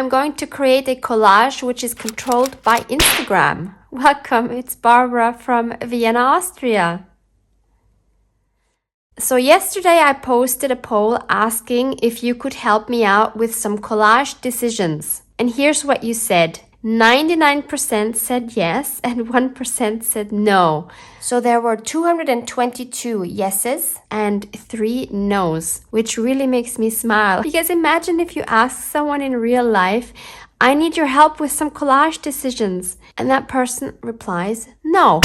I'm going to create a collage which is controlled by Instagram. Welcome, it's Barbara from Vienna, Austria. So yesterday I posted a poll asking if you could help me out with some collage decisions. And here's what you said. 99% said yes and 1% said no. So there were 222 yeses and 3 no's, which really makes me smile. Because imagine if you ask someone in real life, I need your help with some collage decisions. And that person replies, no.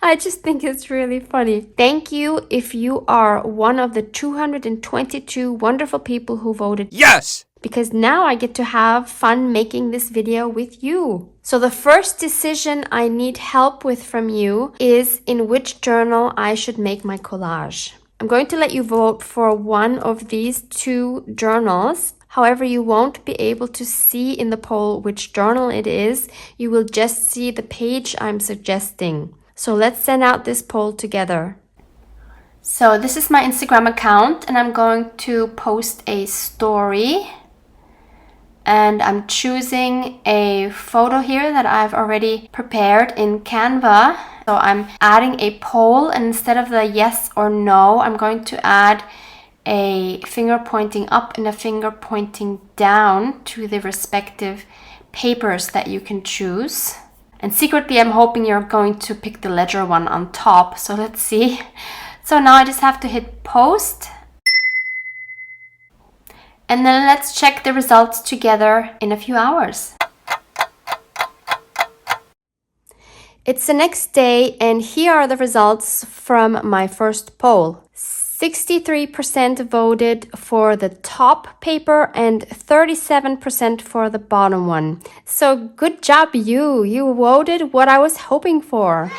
I just think it's really funny. Thank you if you are one of the 222 wonderful people who voted yes! Because now I get to have fun making this video with you. So the first decision I need help with from you is in which journal I should make my collage. I'm going to let you vote for one of these 2 journals. However, you won't be able to see in the poll which journal it is. You will just see the page I'm suggesting. So let's send out this poll together. So this is my Instagram account and I'm going to post a story. And I'm choosing a photo here that I've already prepared in Canva. So I'm adding a poll, and instead of the yes or no, I'm going to add a finger pointing up and a finger pointing down to the respective papers that you can choose. And secretly, I'm hoping you're going to pick the ledger one on top. So let's see. So now I just have to hit post. And then let's check the results together in a few hours. It's the next day and here are the results from my first poll. 63% voted for the top paper and 37% for the bottom one. So good job you! You voted what I was hoping for.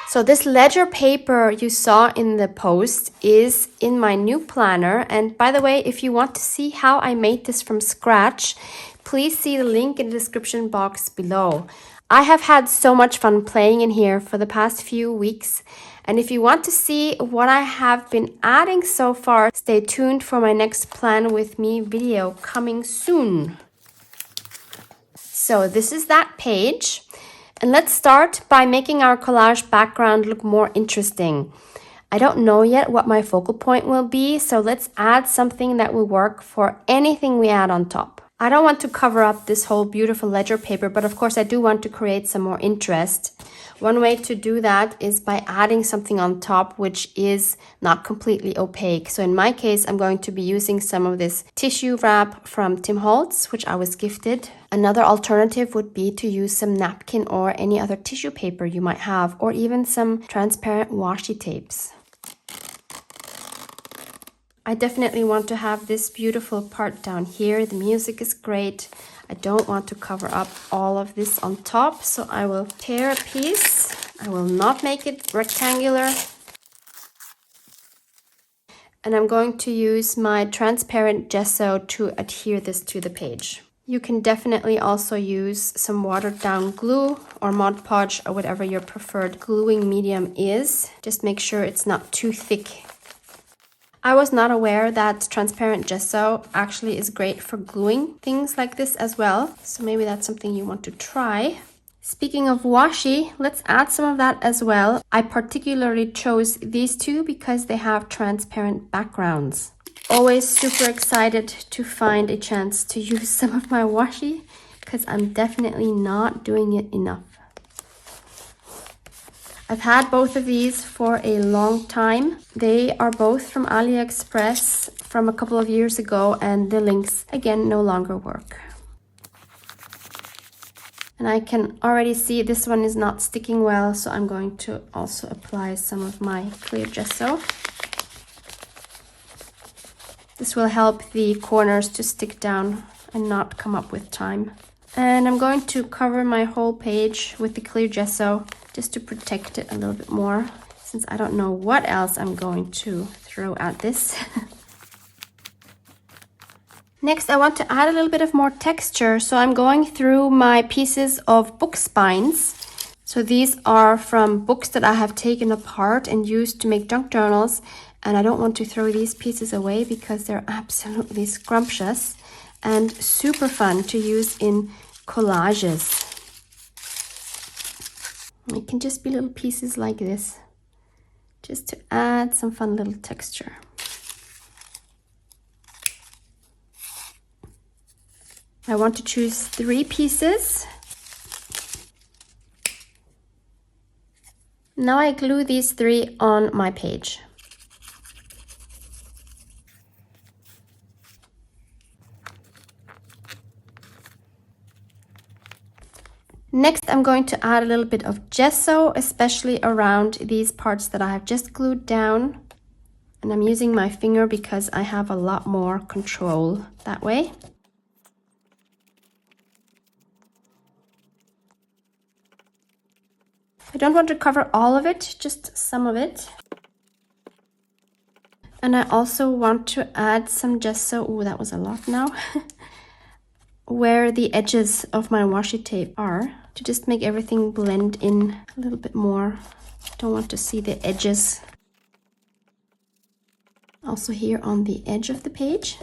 So this ledger paper you saw in the post is in my new planner. And by the way, if you want to see how I made this from scratch, please see the link in the description box below. I have had so much fun playing in here for the past few weeks. And if you want to see what I have been adding so far, stay tuned for my next Plan With Me video coming soon. So this is that page. And let's start by making our collage background look more interesting. I don't know yet what my focal point will be, so let's add something that will work for anything we add on top. I don't want to cover up this whole beautiful ledger paper, but of course I do want to create some more interest. One way to do that is by adding something on top which is not completely opaque. So in my case, I'm going to be using some of this tissue wrap from Tim Holtz, which I was gifted. Another alternative would be to use some napkin or any other tissue paper you might have, or even some transparent washi tapes. I definitely want to have this beautiful part down here. The music is great. I don't want to cover up all of this on top, so I will tear a piece. I will not make it rectangular. And I'm going to use my transparent gesso to adhere this to the page. You can definitely also use some watered down glue or Mod Podge or whatever your preferred gluing medium is. Just make sure it's not too thick. I was not aware that transparent gesso actually is great for gluing things like this as well. So maybe that's something you want to try. Speaking of washi, let's add some of that as well. I particularly chose these 2 because they have transparent backgrounds. Always super excited to find a chance to use some of my washi because I'm definitely not doing it enough. I've had both of these for a long time. They are both from AliExpress from a couple of years ago, and the links again no longer work. And I can already see this one is not sticking well, so I'm going to also apply some of my clear gesso. This will help the corners to stick down and not come up with time. And I'm going to cover my whole page with the clear gesso just to protect it a little bit more, since I don't know what else I'm going to throw at this. Next, I want to add a little bit of more texture, so I'm going through my pieces of book spines. So these are from books that I have taken apart and used to make junk journals, and I don't want to throw these pieces away because they're absolutely scrumptious. and super fun to use in collages. It can just be little pieces like this, just to add some fun little texture. I want to choose 3 pieces. Now I glue these 3 on my page. Next, I'm going to add a little bit of gesso, especially around these parts that I have just glued down. And I'm using my finger because I have a lot more control that way. I don't want to cover all of it, just some of it. And I also want to add some gesso, oh, that was a lot now, where the edges of my washi tape are, to just make everything blend in a little bit more. Don't want to see the edges. Also here on the edge of the page.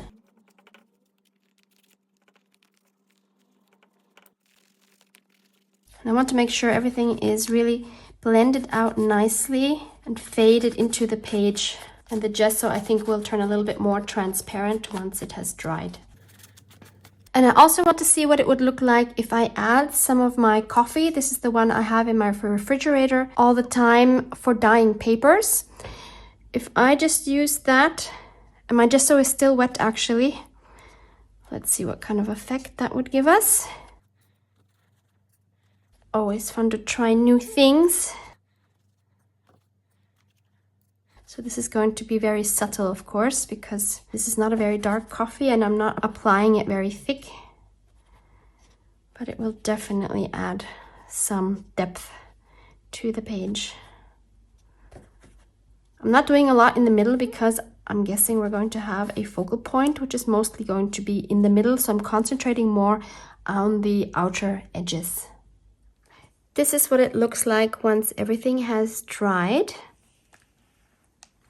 And I want to make sure everything is really blended out nicely and faded into the page. And the gesso, I think, will turn a little bit more transparent once it has dried. And I also want to see what it would look like if I add some of my coffee. This is the one I have in my refrigerator all the time for dyeing papers. If I just use that, and my gesso is still wet actually. Let's see what kind of effect that would give us. Always fun to try new things. So this is going to be very subtle, of course, because this is not a very dark coffee and I'm not applying it very thick. But it will definitely add some depth to the page. I'm not doing a lot in the middle because I'm guessing we're going to have a focal point, which is mostly going to be in the middle. So I'm concentrating more on the outer edges. This is what it looks like once everything has dried.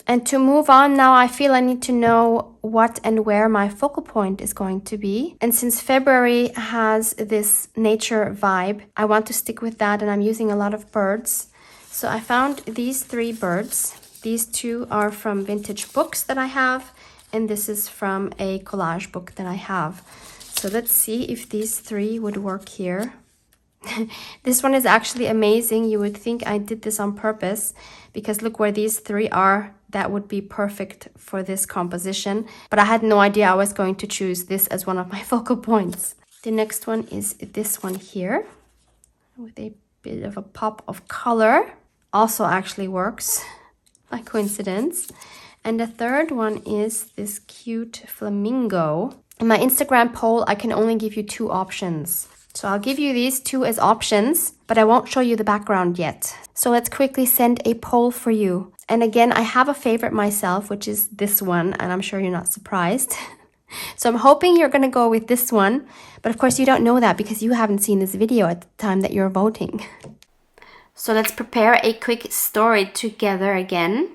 And to move on now, I feel I need to know what and where my focal point is going to be. And since February has this nature vibe, I want to stick with that, and I'm using a lot of birds. So I found these 3 birds. These 2 are from vintage books that I have, and this is from a collage book that I have. So let's see if these 3 would work here. This one is actually amazing. You would think I did this on purpose, because look where these 3 are. That would be perfect for this composition. But I had no idea I was going to choose this as one of my focal points. The next one is this one here, with a bit of a pop of color. Also actually works by coincidence. And the third one is this cute flamingo. In my Instagram poll, I can only give you 2 options. So I'll give you these 2 as options, but I won't show you the background yet. So let's quickly send a poll for you. And again, I have a favorite myself, which is this one, and I'm sure you're not surprised. So I'm hoping you're going to go with this one, but of course you don't know that because you haven't seen this video at the time that you're voting. So let's prepare a quick story together again.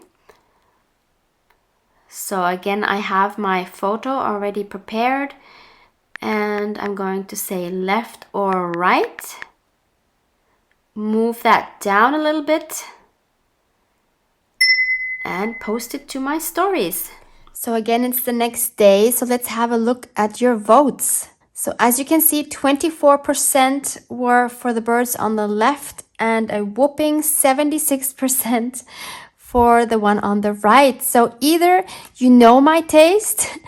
So again, I have my photo already prepared. And I'm going to say left or right. Move that down a little bit. And post it to my stories. So again, it's the next day. So let's have a look at your votes. So as you can see, 24% were for the birds on the left and a whopping 76% for the one on the right. So either you know my taste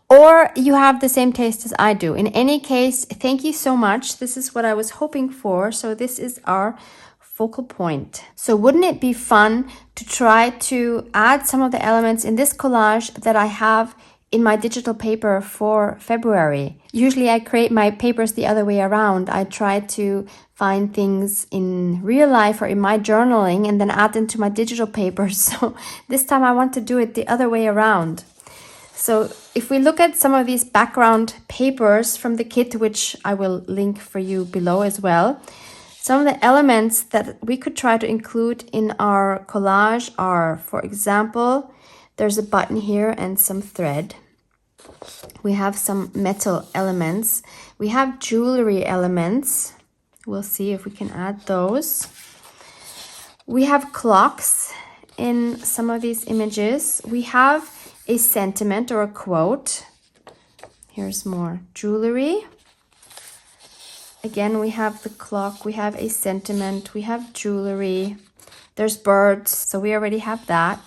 or you have the same taste as I do. In any case, thank you so much. This is what I was hoping for. So this is our focal point. So wouldn't it be fun to try to add some of the elements in this collage that I have in my digital paper for February? Usually I create my papers the other way around. I try to find things in real life or in my journaling and then add them to my digital papers. So this time I want to do it the other way around. So if we look at some of these background papers from the kit, which I will link for you below as well, some of the elements that we could try to include in our collage are, for example, there's a button here and some thread. We have some metal elements. We have jewelry elements. We'll see if we can add those. We have clocks in some of these images. We have a sentiment or a quote. Here's more jewelry. Again, we have the clock, we have a sentiment, we have jewelry. There's birds, so we already have that.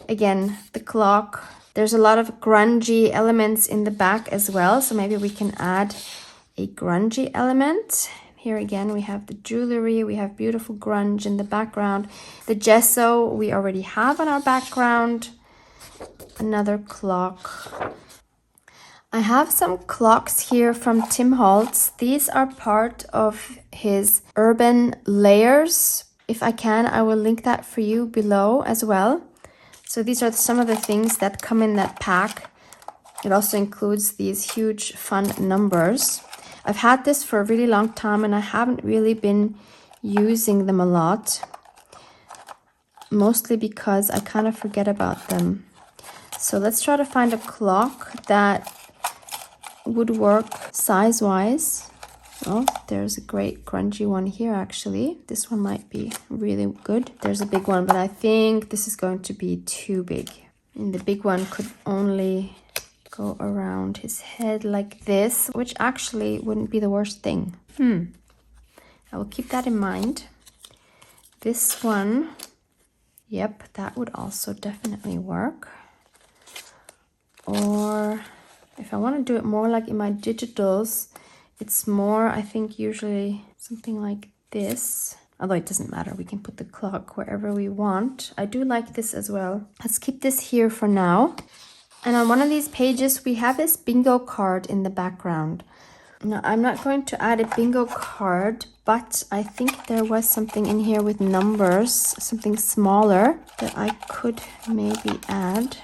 Again, the clock. There's a lot of grungy elements in the back as well, so maybe we can add a grungy element. Here again, we have the jewelry, we have beautiful grunge in the background. The gesso we already have on our background. Another clock. I have some clocks here from Tim Holtz. These are part of his urban layers. If I can, I will link that for you below as well. So these are some of the things that come in that pack. It also includes these huge fun numbers. I've had this for a really long time and I haven't really been using them a lot. Mostly because I kind of forget about them. So let's try to find a clock that would work size-wise. Oh, there's a great grungy one here actually. This one might be really good. There's a big one, but I think this is going to be too big. And the big one could only go around his head like this, which actually wouldn't be the worst thing. I will keep that in mind. This one, yep, that would also definitely work. Or if I want to do it more like in my digitals, it's more, I think, usually something like this. Although it doesn't matter, we can put the clock wherever we want. I do like this as well. Let's keep this here for now. And on one of these pages, we have this bingo card in the background. Now, I'm not going to add a bingo card, but I think there was something in here with numbers, something smaller that I could maybe add.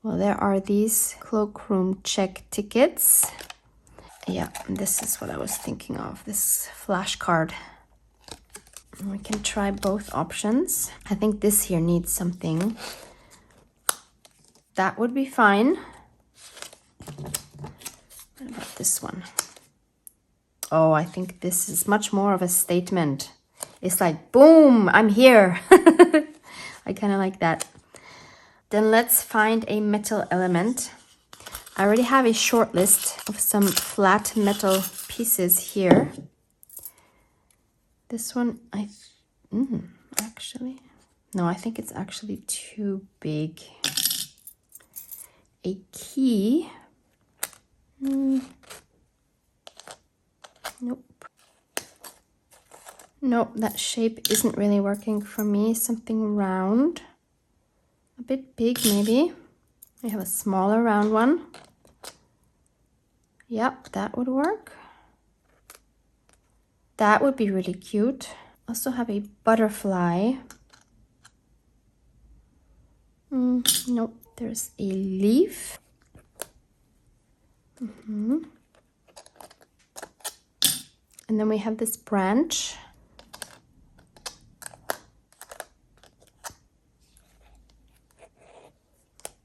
Well, there are these cloakroom check tickets. Yeah, this is what I was thinking of, this flashcard. We can try both options. I think this here needs something. That would be fine. What about this one? Oh, I think this is much more of a statement. It's like, boom, I'm here. I kind of like that. Then let's find a metal element. I already have a short list of some flat metal pieces here. This one, actually, no, I think it's actually too big. A key. Nope. Nope, that shape isn't really working for me. Something round. A bit big, maybe. I have a smaller round one. Yep, that would work. That would be really cute. Also have a butterfly. Nope, there's a leaf. And then we have this branch.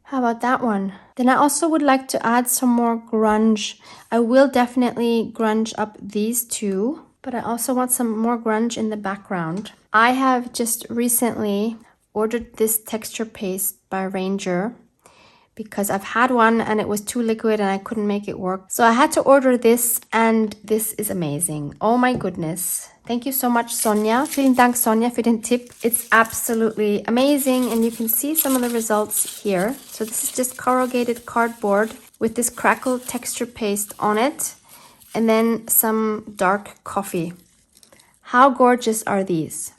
How about that one? Then I also would like to add some more grunge. I will definitely grunge up these two, but I also want some more grunge in the background. I have just recently ordered this texture paste by Ranger because I've had one and it was too liquid and I couldn't make it work. So I had to order this and this is amazing. Oh my goodness. Thank you so much, Sonja. Vielen Dank, Sonja, für den Tipp. It's absolutely amazing and you can see some of the results here. So this is just corrugated cardboard with this crackle texture paste on it and then some dark coffee. How gorgeous are these?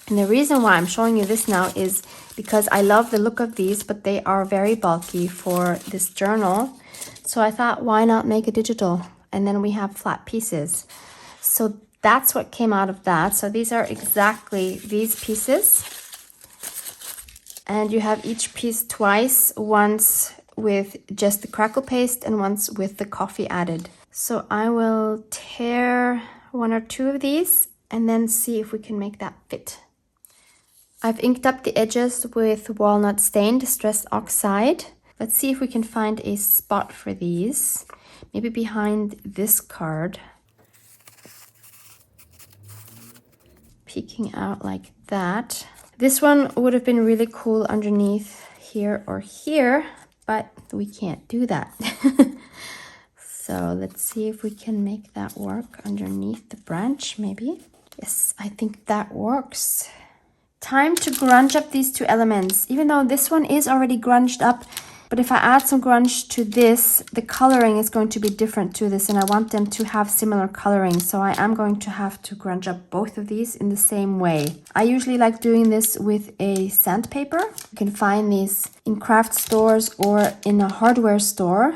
And the reason why I'm showing you this now is because I love the look of these, but they are very bulky for this journal. So I thought, why not make a digital? And then we have flat pieces. So that's what came out of that. So these are exactly these pieces. And you have each piece twice, once with just the crackle paste and once with the coffee added. So I will tear one or two of these and then see if we can make that fit. I've inked up the edges with walnut stain distress oxide. Let's see if we can find a spot for these. Maybe behind this card. Peeking out like that. This one would have been really cool underneath here or here, but we can't do that. So let's see if we can make that work underneath the branch, maybe. Yes, I think that works. Time to grunge up these two elements, even though this one is already grunged up. But if I add some grunge to this, the coloring is going to be different to this, and I want them to have similar coloring. So I am going to have to grunge up both of these in the same way. I usually like doing this with a sandpaper. You can find these in craft stores or in a hardware store.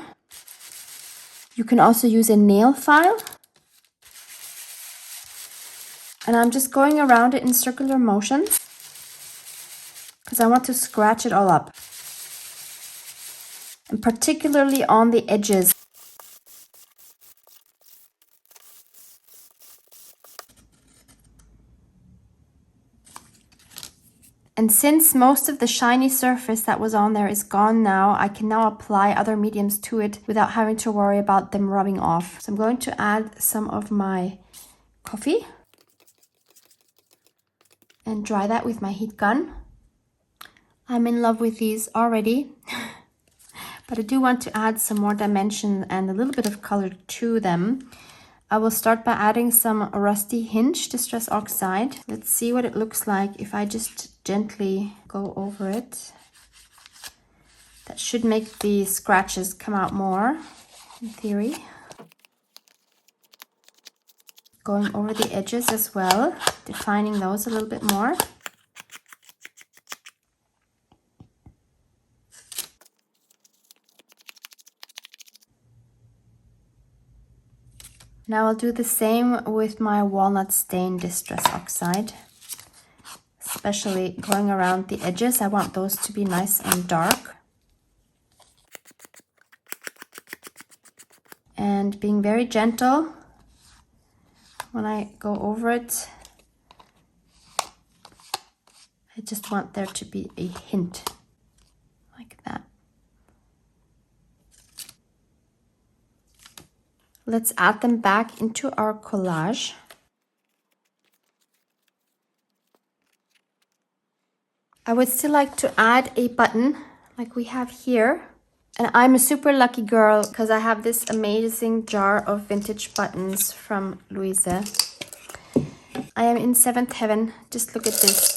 You can also use a nail file. And I'm just going around it in circular motions because I want to scratch it all up. And particularly on the edges. And since most of the shiny surface that was on there is gone now, I can now apply other mediums to it without having to worry about them rubbing off. So I'm going to add some of my coffee and dry that with my heat gun. I'm in love with these already. But I do want to add some more dimension and a little bit of color to them. I will start by adding some Rusty Hinge Distress Oxide. Let's see what it looks like if I just gently go over it. That should make the scratches come out more, in theory. Going over the edges as well, defining those a little bit more. Now I'll do the same with my Walnut Stain Distress Oxide. Especially going around the edges, I want those to be nice and dark. And being very gentle when I go over it. I just want there to be a hint, like that. Let's add them back into our collage. I would still like to add a button like we have here. And I'm a super lucky girl because I have this amazing jar of vintage buttons from Louise. I am in 7th heaven. Just look at this.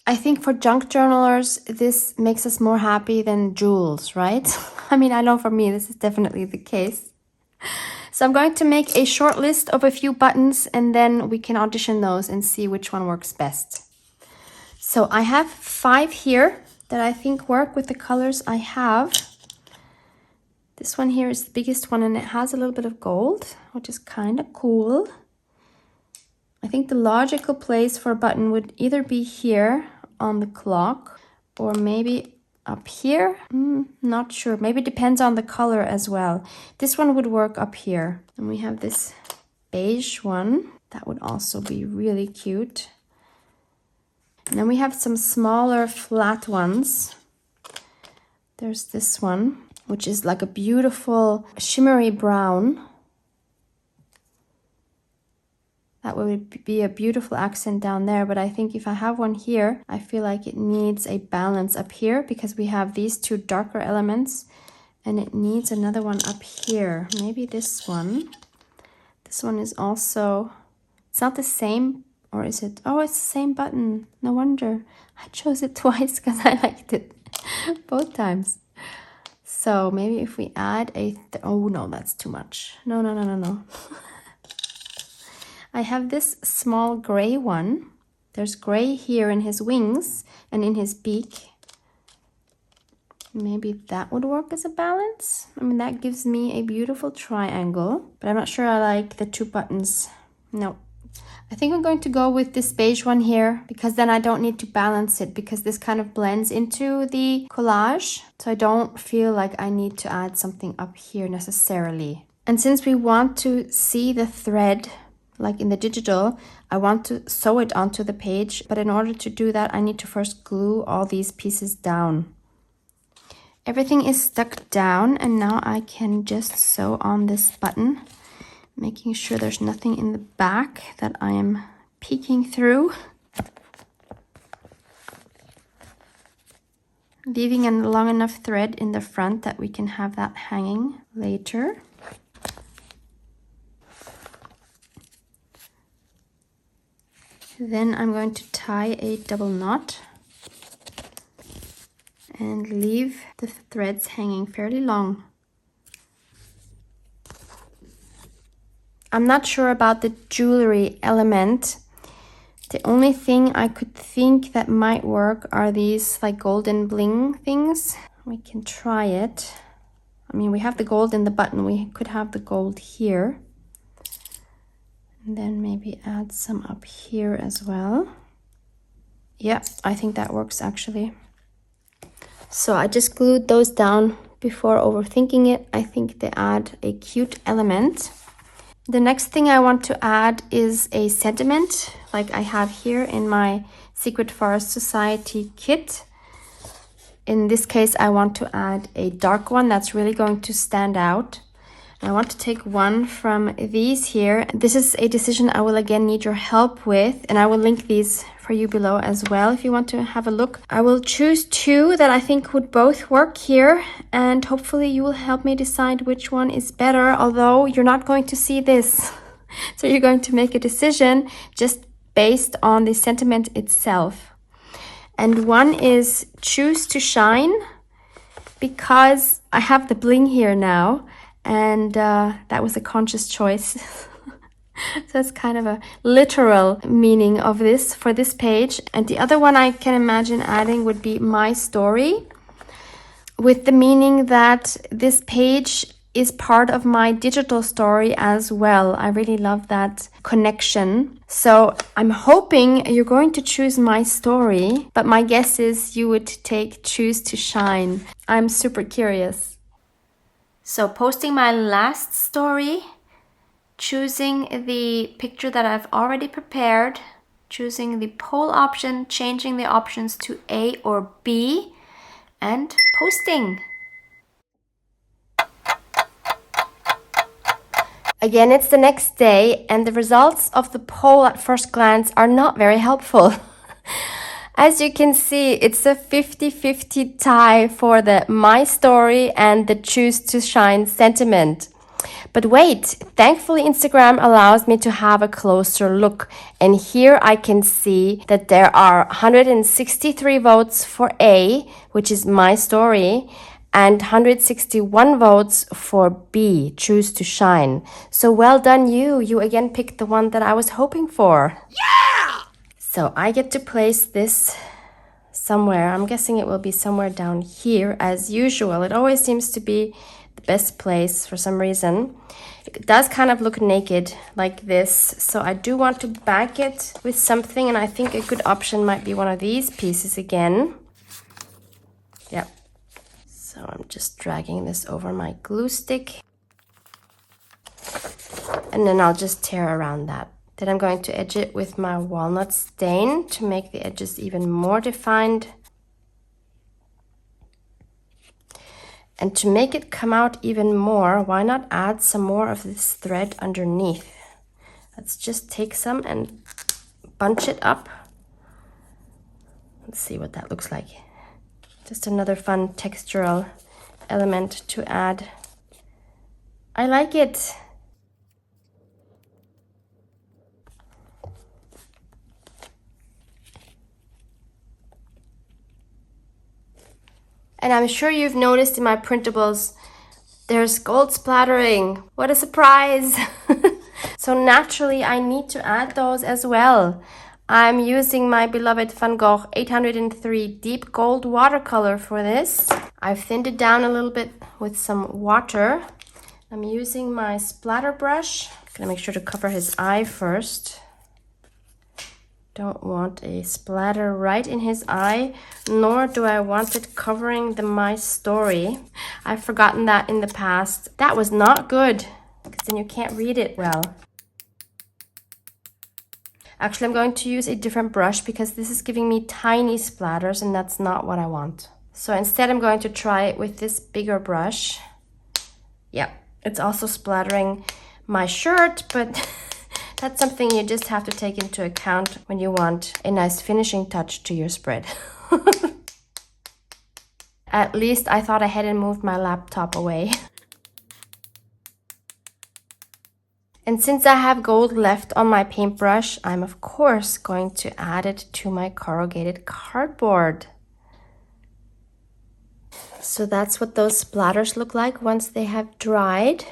I think for junk journalers, this makes us more happy than jewels, right? I mean, I know for me, this is definitely the case. So I'm going to make a short list of a few buttons and then we can audition those and see which one works best. So I have 5 here that I think work with the colors I have. This one here is the biggest one and it has a little bit of gold, which is kind of cool. I think the logical place for a button would either be here on the clock or maybe up here. Not sure. Maybe it depends on the color as well. This one would work up here. And we have this beige one. That would also be really cute. And then we have some smaller flat ones. There's this one, which is like a beautiful shimmery brown. That would be a beautiful accent down there, but I think if I have one here, I feel like it needs a balance up here because we have these two darker elements and it needs another one up here. Maybe this one. This one is also, it's not the same, or is it? Oh, it's the same button. No wonder. I chose it twice because I liked it both times. So maybe if we add a, oh no, that's too much. No. I have this small gray one. There's gray here in his wings and in his beak. Maybe that would work as a balance. I mean, that gives me a beautiful triangle, but I'm not sure I like the 2 buttons. No. I think I'm going to go with this beige one here because then I don't need to balance it because this kind of blends into the collage. So I don't feel like I need to add something up here necessarily. And since we want to see the thread, like in the digital, I want to sew it onto the page. But in order to do that, I need to first glue all these pieces down. Everything is stuck down, and now I can just sew on this button, making sure there's nothing in the back that I am peeking through. Leaving a long enough thread in the front that we can have that hanging later. Then I'm going to tie a double knot and leave the threads hanging fairly long. I'm not sure about the jewelry element. The only thing I could think that might work are these like golden bling things. We can try it. I mean, we have the gold in the button. We could have the gold here. And then maybe add some up here as well. Yeah, I think that works actually. So I just glued those down before overthinking it. I think they add a cute element. The next thing I want to add is a sentiment, like I have here in my Secret Forest Society kit. In this case, I want to add a dark one that's really going to stand out. I want to take one from these here. This is a decision I will again need your help with, and I will link these for you below as well if you want to have a look. I will choose two that I think would both work here, and hopefully you will help me decide which one is better, although you're not going to see this. So you're going to make a decision just based on the sentiment itself. And one is Choose to Shine, because I have the bling here now. And that was a conscious choice. So that's kind of a literal meaning of this for this page. And the other one I can imagine adding would be My Story, with the meaning that this page is part of my digital story as well. I really love that connection. So I'm hoping you're going to choose My Story, but my guess is you would take Choose to Shine. I'm super curious. So posting my last story, choosing the picture that I've already prepared, choosing the poll option, changing the options to A or B, and posting. Again, it's the next day, and the results of the poll at first glance are not very helpful. As you can see, it's a 50-50 tie for the My Story and the Choose to Shine sentiment. But wait, thankfully Instagram allows me to have a closer look. And here I can see that there are 163 votes for A, which is My Story, and 161 votes for B, Choose to Shine. So well done you. You again picked the one that I was hoping for. Yeah! So I get to place this somewhere. I'm guessing it will be somewhere down here as usual. It always seems to be the best place for some reason. It does kind of look naked like this. So I do want to back it with something, and I think a good option might be one of these pieces again. Yep. So I'm just dragging this over my glue stick. And then I'll just tear around that. Then I'm going to edge it with my walnut stain to make the edges even more defined. And to make it come out even more, why not add some more of this thread underneath? Let's just take some and bunch it up. Let's see what that looks like. Just another fun textural element to add. I like it. And I'm sure you've noticed in my printables, there's gold splattering. What a surprise! So naturally, I need to add those as well. I'm using my beloved Van Gogh 803 Deep Gold watercolor for this. I've thinned it down a little bit with some water. I'm using my splatter brush. I'm gonna make sure to cover his eye first. Don't want a splatter right in his eye, nor do I want it covering the My Story. I've forgotten that in the past. That was not good, because then you can't read it well. Actually, I'm going to use a different brush because this is giving me tiny splatters, and that's not what I want. So instead I'm going to try it with this bigger brush. Yeah, it's also splattering my shirt, but that's something you just have to take into account when you want a nice finishing touch to your spread. At least I thought I hadn't moved my laptop away. And since I have gold left on my paintbrush, I'm of course going to add it to my corrugated cardboard. So that's what those splatters look like once they have dried.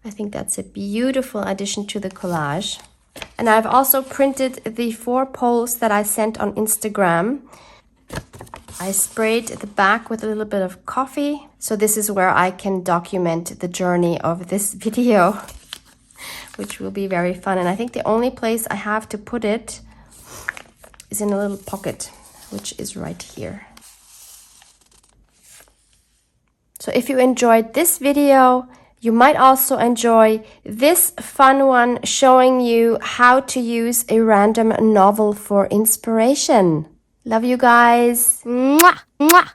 I think that's a beautiful addition to the collage. And I've also printed the 4 polls that I sent on Instagram. I sprayed the back with a little bit of coffee. So this is where I can document the journey of this video, which will be very fun. And I think the only place I have to put it is in a little pocket, which is right here. So if you enjoyed this video, you might also enjoy this fun one showing you how to use a random novel for inspiration. Love you guys. Mwah, mwah.